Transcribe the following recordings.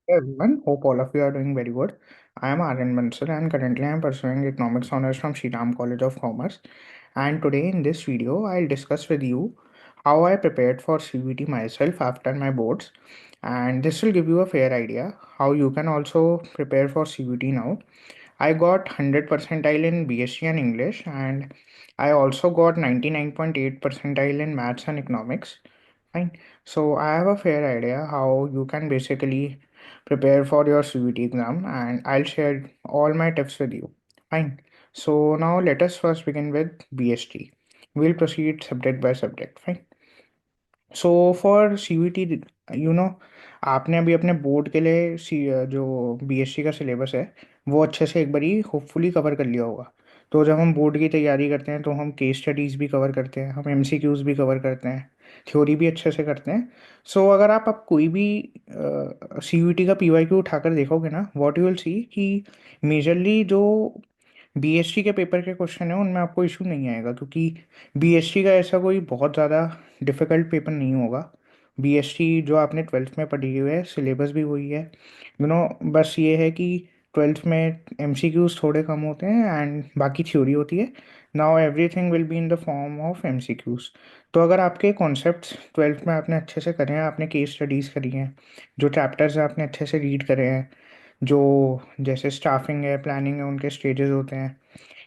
Hey everyone, hope all of you are doing very good. I am Aryan Bansal and currently I am pursuing economics honors from Shriram College of Commerce. And today in this video, I'll discuss with you how I prepared for CVT myself after my boards. And this will give you a fair idea how you can also prepare for CVT now. I got 100 percentile in BSc and English, and I also got 99.8 percentile in maths and economics. Fine. So I have a fair idea how you can basically prepare for your CVT exam, and I'll share all my tips with you. Fine. So now let us first begin with BST. We'll proceed subject by subject. Fine. So for CVT, you know, आपने अभी अपने board के लिए जो BSc का syllabus है वो अच्छे से एक बारी होपफुली कवर कर लिया होगा। तो जब हम बोर्ड की तैयारी करते हैं तो हम केस स्टडीज़ भी कवर करते हैं, हम एमसीक्यूज़ भी कवर करते हैं, थ्योरी भी अच्छे से करते हैं। सो अगर आप कोई भी सीवीटी का पीवाईक्यू उठाकर देखोगे ना, व्हाट यू विल सी कि मेजरली जो बीएससी के पेपर के क्वेश्चन है उनमें आपको इशू नहीं आएगा, क्योंकि बीएससी का ऐसा कोई बहुत ज़्यादा डिफ़िकल्ट पेपर नहीं होगा। बीएससी जो आपने ट्वेल्थ में पढ़ी हुई है, सिलेबस भी वही है। बस ये है कि ट्वेल्थ में एमसीक्यूज थोड़े कम होते हैं एंड बाकी थ्योरी होती है। Now everything will be in the form of MCQs. तो अगर आपके कॉन्सेप्ट्स ट्वेल्थ में आपने अच्छे से करे हैं, आपने केस स्टडीज़ करी हैं, जो चैप्टर्स आपने अच्छे से रीड करे हैं, जो जैसे स्टाफिंग है, प्लानिंग है, उनके स्टेजेस होते हैं,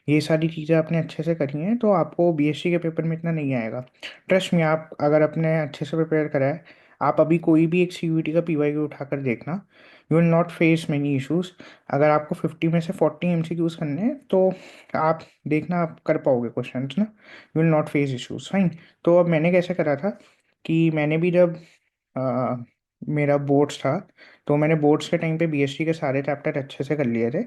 ये सारी चीज़ें आपने अच्छे से करी हैं, तो आपको बीएससी के पेपर में इतना नहीं आएगा। ट्रस्ट में, आप अगर अपने अच्छे से प्रिपेयर करा है, आप अभी कोई भी एक सीयूईटी का पीवाईक्यू उठाकर देखना, you will not face many issues. अगर आपको 50 में से 40 एमसीक्यूज करने हैं तो आप देखना, आप कर पाओगे क्वेश्चन ना, you will not face issues. Fine. तो अब मैंने कैसे करा था कि मैंने भी जब अ, मेरा बोर्ड्स था, तो मैंने बोर्ड्स के टाइम पे बीएससी के सारे चैप्टर अच्छे से कर लिए थे।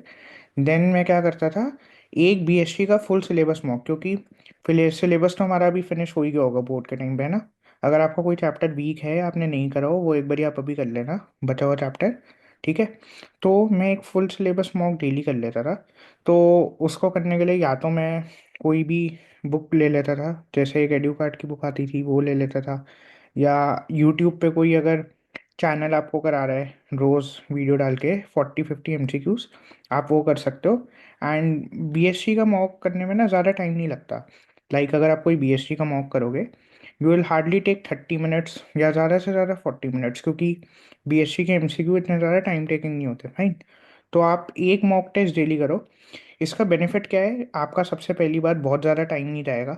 देन मैं क्या करता था, एक बीएससी का फुल सिलेबस मॉक, क्योंकि सिलेबस तो हमारा अभी फिनिश हो ही गया होगा बोर्ड के टाइम पे, है ना। अगर आपका कोई चैप्टर वीक है, आपने नहीं करा हो, वो एक बारी आप अभी कर लेना, बचा हुआ चैप्टर। ठीक है। तो मैं एक फुल सिलेबस मॉक डेली कर लेता था। तो उसको करने के लिए या तो मैं कोई भी बुक ले लेता था, जैसे एक एड्यू कार्ड की बुक आती थी वो ले लेता था, या यूट्यूब पे कोई अगर चैनल आपको करा रहा है रोज़ वीडियो डाल के 40-50 एमसीक्यूज, आप वो कर सकते हो। एंड बीएससी का मॉक करने में ना ज़्यादा टाइम नहीं लगता। अगर आप कोई बीएससी का मॉक करोगे, you will hardly take 30 minutes या ज़्यादा से ज़्यादा 40 मिनट्स, क्योंकि बीएससी के एमसीक्यू इतने ज़्यादा टाइम टेकिंग नहीं होते। फाइन। तो आप एक मॉक टेस्ट डेली करो। इसका बेनिफिट क्या है, आपका सबसे पहली बात, बहुत ज़्यादा टाइम नहीं जाएगा।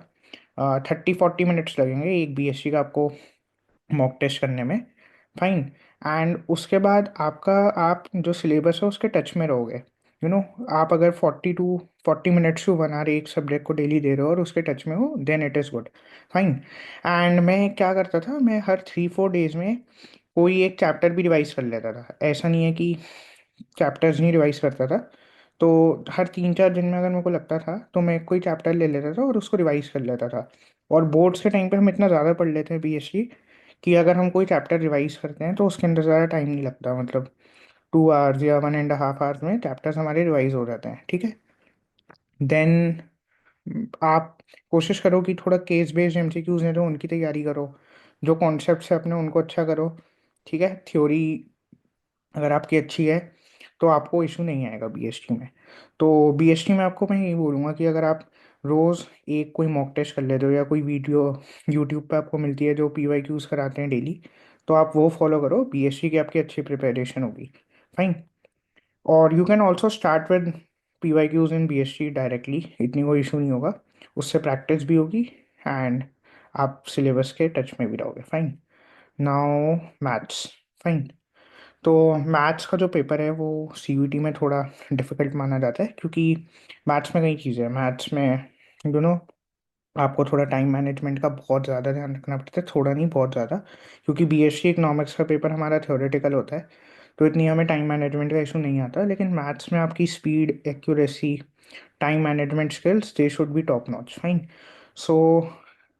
30-40 मिनट्स लगेंगे एक बीएससी का आपको मॉक टेस्ट करने में। फाइन। एंड उसके बाद आपका, आप जो सिलेबस है उसके टच में रहोगे। यू नो आप अगर 40 टू 40 मिनट्स टू 1 आवर एक सब्जेक्ट को डेली दे रहे हो और उसके टच में हो, then it is good. Fine. And मैं क्या करता था, मैं हर 3-4 डेज में कोई एक चैप्टर भी रिवाइज कर लेता था। ऐसा नहीं है कि चैप्टर्स नहीं रिवाइज करता था। तो हर 3-4 दिन में अगर मेरे को लगता था तो मैं कोई चैप्टर ले लेता था और उसको रिवाइज कर लेता था। और बोर्ड्स के टाइम पे हम इतना ज़्यादा पढ़ लेते हैं बीएससी, कि अगर हम कोई चैप्टर रिवाइज करते हैं तो उसके अंदर ज़्यादा टाइम नहीं लगता, मतलब 2 आवर्स या 1.5 आवर्स में चैप्टर्स हमारे रिवाइज हो जाते हैं। ठीक है। देन आप कोशिश करो कि थोड़ा केस बेस्ड एमसीक्यूज हैं जो उनकी तैयारी करो, जो कॉन्सेप्ट्स है अपने उनको अच्छा करो। ठीक है। थ्योरी अगर आपकी अच्छी है तो आपको इशू नहीं आएगा बीएसटी में। तो बीएसटी में आपको मैं यही बोलूँगा कि अगर आप रोज़ एक कोई मॉक टेस्ट कर लेते हो, या कोई वीडियो यूट्यूब पे आपको मिलती है जो पीवाईक्यूज कराते हैं डेली, तो आप वो फॉलो करो, बीएसटी की आपकी अच्छी प्रिपरेशन होगी। फाइन। और you can also start with PYQs in BST directly, इतनी कोई इशू नहीं होगा। उससे प्रैक्टिस भी होगी एंड आप सिलेबस के टच में भी रहोगे। फाइन। Now maths. फाइन। तो मैथ्स का जो पेपर है वो सीयूईटी में थोड़ा डिफिकल्ट माना जाता है, क्योंकि मैथ्स में कई चीज़ें हैं। मैथ्स में दोनों आपको थोड़ा टाइम मैनेजमेंट का बहुत ज़्यादा ध्यान रखना पड़ता है, थोड़ा नहीं बहुत ज़्यादा, क्योंकि बीएससी इकोनॉमिक्स का पेपर हमारा थ्योरेटिकल होता है, तो इतनी हमें टाइम मैनेजमेंट का इशू नहीं आता। लेकिन मैथ्स में आपकी speed, accuracy, time management skills, they should be top notch. Fine. So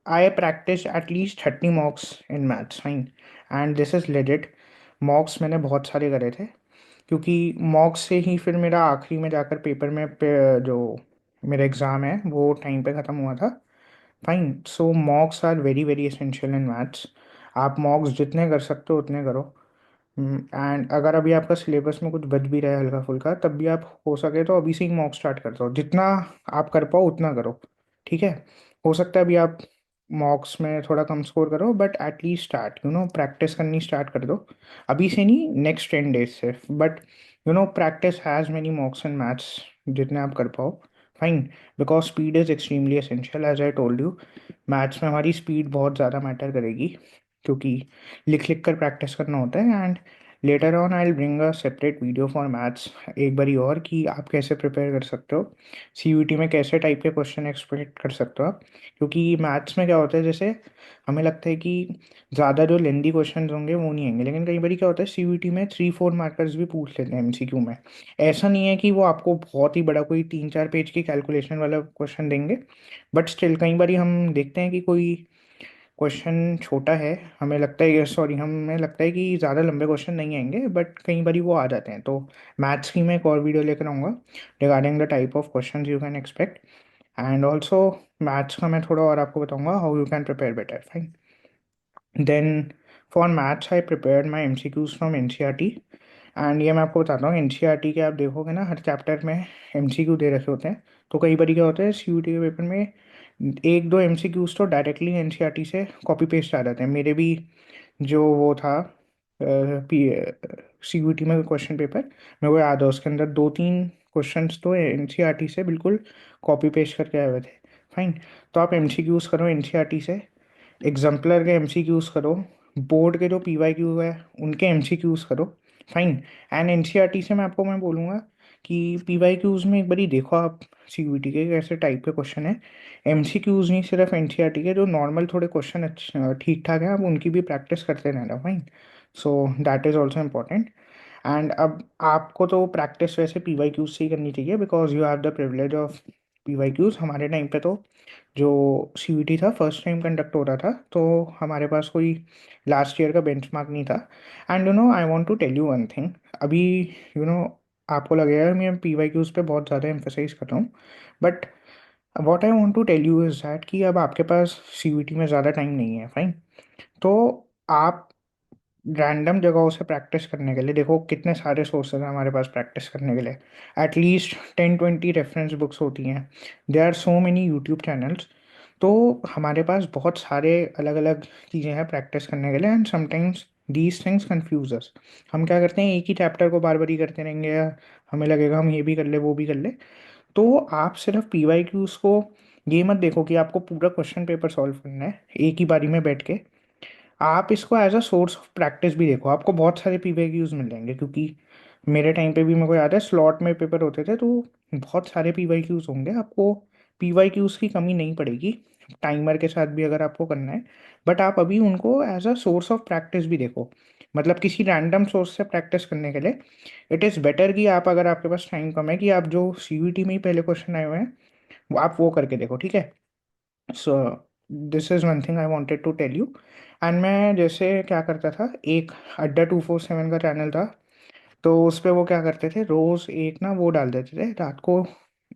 I practice at least 30 mocks in maths. Fine. And this is legit. मॉक्स मैंने बहुत सारे करे थे, क्योंकि मॉक्स से ही फिर मेरा आखिरी में जाकर पेपर में जो मेरा एग्ज़ाम है वो टाइम पे ख़त्म हुआ था। Fine. So mocks are very very essential in maths. आप मॉक्स जितने कर सकते हो उतने करो। एंड अगर अभी आपका सिलेबस में कुछ बच भी रहा है हल्का फुल्का, तब भी आप हो सके तो अभी से ही मॉक स्टार्ट कर दो, जितना आप कर पाओ उतना करो। ठीक है। हो सकता है अभी आप मॉक्स में थोड़ा कम स्कोर करो, बट एटलीस्ट स्टार्ट प्रैक्टिस करनी स्टार्ट कर दो। अभी से नहीं, नेक्स्ट 10 डेज से। But practice has many mocks and maths, जितने आप कर पाओ। Fine. Because speed is extremely essential, as I told you. Maths में हमारी स्पीड बहुत ज़्यादा मैटर करेगी, क्योंकि लिख लिख कर प्रैक्टिस करना होता है। And later on I will bring a separate video for maths, एक बारी और, कि आप कैसे प्रिपेयर कर सकते हो, सीयूईटी में कैसे टाइप के क्वेश्चन एक्सपेक्ट कर सकते हो आप। क्योंकि मैथ्स में क्या होता है, जैसे हमें लगता है कि ज़्यादा जो लेंदी क्वेश्चन होंगे वो नहीं आएंगे, लेकिन कई बार क्या होता है, सीयूईटी में 3-4 मार्कर्स भी पूछ लेते हैं एमसीक्यू में। ऐसा नहीं है कि वो आपको बहुत ही बड़ा कोई 3-4 पेज की कैलकुलेशन वाला क्वेश्चन देंगे, बट स्टिल कई बार हम देखते हैं कि कोई क्वेश्चन छोटा है, हमें लगता है, सॉरी, हमें लगता है कि ज़्यादा लंबे क्वेश्चन नहीं आएंगे, बट कई बार वो आ जाते हैं। तो मैथ्स की मैं एक और वीडियो लेकर आऊँगा regarding the type of question you can expect. And also maths का मैं थोड़ा और आपको बताऊंगा how you can prepare better. Fine. Then for maths I prepared my M C Qs from N C E R. T ये मैं आपको बताता हूँ, एन सी आर टी के आप देखोगे ना, हर चैप्टर में एम सी क्यू दे रखे होते हैं। तो कई बार क्या होता है, सी यू टी के पेपर में एक दो एम सी क्यूज तो directly N C E R T copy paste आ जाते हैं। मेरे भी जो वो था, पी सी यू टी में क्वेश्चन पेपर, मेरे को याद है उसके अंदर 2-3 क्वेश्चंस तो एन सी आर टी से बिल्कुल कॉपी पेस्ट करके आए हुए थे। फाइन। तो आप एम सी क्यूज करो एन सी आर टी से, एग्जाम्पलर के एमसीक्यूज करो, बोर्ड के जो पीवाईक्यू है उनके एमसीक्यूज करो। फाइन। एंड एनसीईआरटी से मैं बोलूँगा कि पीवाईक्यूज में एक बारी देखो आप, सीयूईटी के कैसे टाइप के क्वेश्चन है। एमसीक्यूज नहीं, सिर्फ एनसीईआरटी के जो नॉर्मल थोड़े क्वेश्चन अच्छे ठीक ठाक हैं, आप उनकी भी प्रैक्टिस करते रहना। Fine. So that is also important. And अब आपको तो प्रैक्टिस वैसे पीवाईक्यूज से ही करनी चाहिए, because you have the privilege of PYQs. हमारे टाइम पे तो जो सीयूईटी था फर्स्ट टाइम कंडक्ट हो रहा था, तो हमारे पास कोई लास्ट ईयर का बेंचमार्क नहीं था। And I want to tell you one thing. अभी यू नो आपको लगेगा मैं पीवाईक्यूज पे बहुत ज़्यादा एम्फोसाइज कर रहा हूँ, but what I want to tell you is that कि अब आपके पास सीयूईटी में ज़्यादा टाइम नहीं है। फाइन। तो आप रैंडम जगहों से प्रैक्टिस करने के लिए देखो, कितने सारे सोर्सेज हैं हमारे पास प्रैक्टिस करने के लिए। एटलीस्ट 10-20 रेफरेंस बुक्स होती हैं। They are so many YouTube channels. तो हमारे पास बहुत सारे अलग अलग चीज़ें हैं प्रैक्टिस करने के लिए। And sometimes these things confuse us. हम क्या करते हैं, एक ही चैप्टर को बार बार ही करते रहेंगे, या हमें लगेगा हम ये भी कर ले वो भी कर ले। तो आप सिर्फ पी वाई क्यूज़ को ये मत देखो कि आपको पूरा क्वेश्चन पेपर सॉल्व करना है एक ही बारी में बैठ के। आप इसको as a source of practice भी देखो, आपको बहुत सारे पीवाईक्यूज मिल जाएंगे। क्योंकि मेरे टाइम पे भी मेरे को याद है, स्लॉट में पेपर होते थे, तो बहुत सारे पीवाईक्यूज होंगे, आपको पीवाईक्यूज की कमी नहीं पड़ेगी टाइमर के साथ भी अगर आपको करना है। बट आप अभी उनको as a source of practice भी देखो, मतलब किसी रैंडम सोर्स से प्रैक्टिस करने के लिए इट इज़ बेटर कि आप, अगर आपके पास टाइम कम है, कि आप जो सीयूईटी में ही पहले क्वेश्चन आए हुए हैं वो आप वो करके देखो। ठीक है। So this is one thing I wanted to tell you. And मैं जैसे क्या करता था, एक अड्डा 247 का चैनल था, तो उस पे वो क्या करते थे, रोज़ एक ना वो डाल देते थे रात को,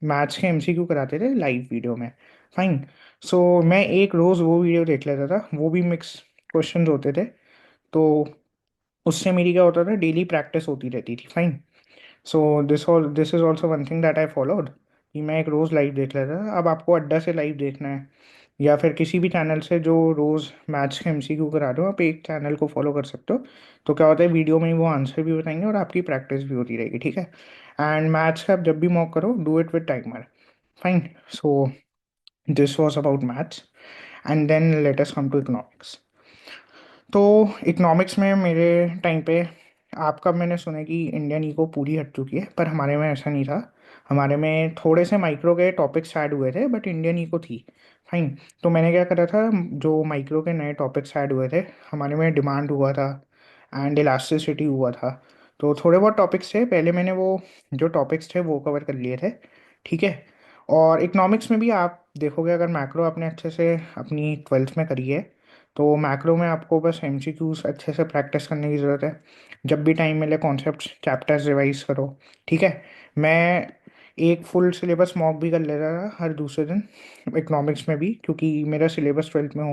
मैथ्स के एमसीक्यू कराते थे लाइव वीडियो में। फाइन। सो मैं एक रोज़ वो वीडियो देख लेता था, वो भी मिक्स क्वेश्चंस होते थे। तो उससे मेरी क्या होता था, डेली प्रैक्टिस होती रहती थी। Fine. So this is also one thing that I followed, कि मैं एक रोज़ लाइव देख लेता था। अब आपको अड्डा से लाइव देखना है, या फिर किसी भी चैनल से जो रोज़ मैथ्स के एमसीक्यू करा रहे हो, आप एक चैनल को फॉलो कर सकते हो। तो क्या होता है, वीडियो में ही वो आंसर भी बताएंगे और आपकी प्रैक्टिस भी होती रहेगी। ठीक है। एंड मैथ्स का आप जब भी मॉक करो, do it with timer. Fine. So this was about maths. And then let us come to economics. तो इकोनॉमिक्स में मेरे टाइम पे, आपका मैंने सुना है कि इंडियन इको पूरी हट चुकी है, पर हमारे में ऐसा नहीं था। हमारे में थोड़े से माइक्रो के टॉपिक्स ऐड हुए थे, बट इंडियन इको थी। फाइन। तो मैंने क्या करा था, जो माइक्रो के नए टॉपिक्स ऐड हुए थे, हमारे में डिमांड हुआ था एंड इलास्टिसिटी हुआ था। तो थोड़े बहुत टॉपिक्स थे, पहले मैंने वो जो टॉपिक्स थे वो कवर कर लिए थे। ठीक है। और इकोनॉमिक्स में भी आप देखोगे, अगर मैक्रो आपने अच्छे से अपनी 12th में करी है, तो मैक्रो में आपको बस एमसीक्यूज अच्छे से प्रैक्टिस करने की ज़रूरत है। जब भी टाइम मिले कॉन्सेप्ट चैप्टर्स रिवाइज करो। ठीक है। मैं एक फुल सिलेबस मॉक भी कर ले रहा था हर दूसरे दिन इकोनॉमिक्स में भी, क्योंकि मेरा सिलेबस 12th में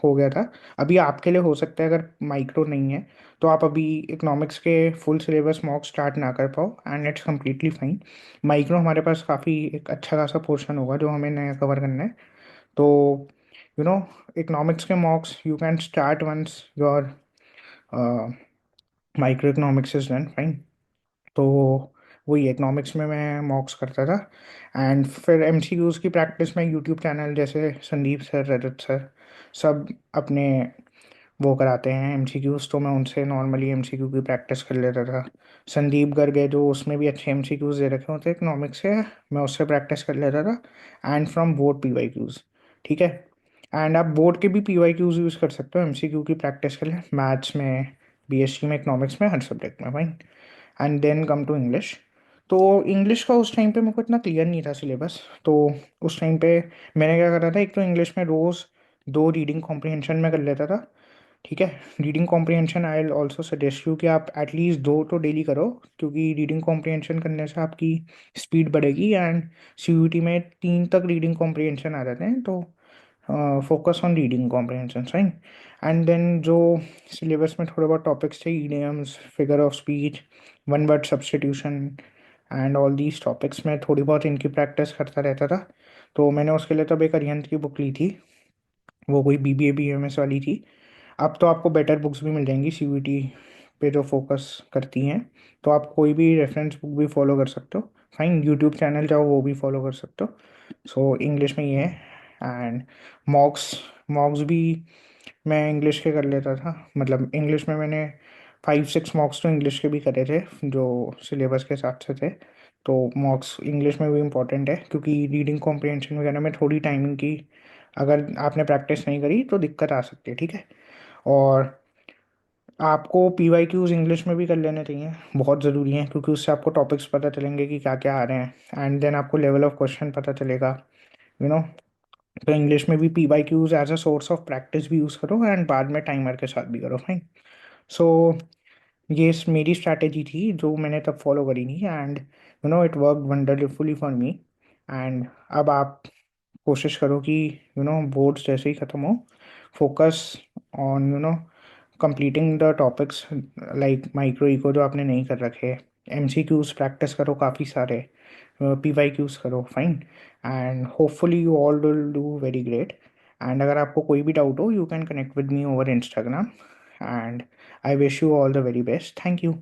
हो गया था। अभी आपके लिए हो सकता है अगर माइक्रो नहीं है तो आप अभी इकोनॉमिक्स के फुल सिलेबस मॉक स्टार्ट ना कर पाओ, and it's completely fine. Micro हमारे पास काफ़ी एक अच्छा खासा पोर्शन होगा जो हमें नया कवर करना है। तो यू नो इकोनॉमिक्स के mocks you can start once your micro economics is done, fine. तो वही इकोनॉमिक्स में मैं मॉक्स करता था। एंड फिर एमसीक्यूज़ की प्रैक्टिस में यूट्यूब चैनल जैसे संदीप सर, रजत सर, सब अपने वो कराते हैं एमसीक्यूज़, तो मैं उनसे नॉर्मली एमसीक्यू की प्रैक्टिस कर लेता था। संदीप गर्ग है जो उसमें भी अच्छे एमसीक्यूज़ दे रखे होते हैं इकोनॉमिक्स से, मैं उससे प्रैक्टिस कर लेता था। एंड फ्रॉम बोर्ड पीवाईक्यूज़, ठीक है। एंड आप बोर्ड के भी पीवाईक्यूज़ यूज़ कर सकते हो एमसीक्यू की प्रैक्टिस के लिए, मैथ्स में, बीएससी में, इकोनॉमिक्स में, हर सब्जेक्ट में, भाई। And then come to English. तो इंग्लिश का उस टाइम पे मेरे को इतना क्लियर नहीं था सिलेबस, तो उस टाइम पे मैंने क्या करा था, एक तो इंग्लिश में रोज़ 2 रीडिंग कॉम्प्रिहेंशन में कर लेता था, ठीक है। Reading comprehension I will also suggest you कि आप एटलीस्ट 2 तो डेली करो, क्योंकि रीडिंग कॉम्प्रिहेंशन करने से आपकी स्पीड बढ़ेगी। एंड सीयूईटी में 3 तक रीडिंग कॉम्प्रिहेंशन आ जाते हैं, तो focus on reading comprehension, fine. And then जो सिलेबस में थोड़े बहुत टॉपिक्स थे, idioms, figure of speech, one word substitution and all these topics में थोड़ी बहुत इनकी प्रैक्टिस करता रहता था। तो मैंने उसके लिए तब एक अरिहंत की बुक ली थी, वो कोई बीबीए बीएमएस वाली थी। अब तो आपको बेटर बुक्स भी मिल जाएंगी सीयूईटी पे जो फोकस करती हैं, तो आप कोई भी रेफरेंस बुक भी फॉलो कर सकते हो, फाइन। यूट्यूब चैनल जाओ वो भी फॉलो कर सकते हो। सो इंग्लिश में ये है। एंड मॉक्स मॉक्स भी मैं इंग्लिश के कर लेता था, मतलब इंग्लिश में मैंने 5-6 मॉक्स तो इंग्लिश के भी करे थे जो सिलेबस के साथ से थे। तो मॉक्स इंग्लिश में भी इम्पोर्टेंट है, क्योंकि रीडिंग कॉम्प्रिहेंशन वगैरह में थोड़ी टाइमिंग की अगर आपने प्रैक्टिस नहीं करी तो दिक्कत आ सकती है, ठीक है। और आपको पीवाईक्यूज इंग्लिश में भी कर लेने चाहिए, बहुत ज़रूरी है, क्योंकि उससे आपको टॉपिक्स पता चलेंगे कि क्या क्या आ रहे हैं, एंड देन आपको लेवल ऑफ क्वेश्चन पता चलेगा, यू नो। तो इंग्लिश में भी PYQs as a source of practice भी यूज़ करो, एंड बाद में टाइमर के साथ भी करो, फाइन। सो ये मेरी स्ट्रैटेजी थी जो मैंने तब फॉलो करी थी, and it work wonderfully for me. And अब आप कोशिश करो कि बोर्ड्स जैसे ही ख़त्म हो, focus on completing the topics like micro eco जो आपने नहीं कर रखे, एमसीक्यूज प्रैक्टिस करो काफ़ी सारे, पीवाईक्यूज करो, fine. And hopefully you all will do very great. And अगर आपको कोई भी डाउट हो, you can connect with me over Instagram. And I wish you all the very best, thank you.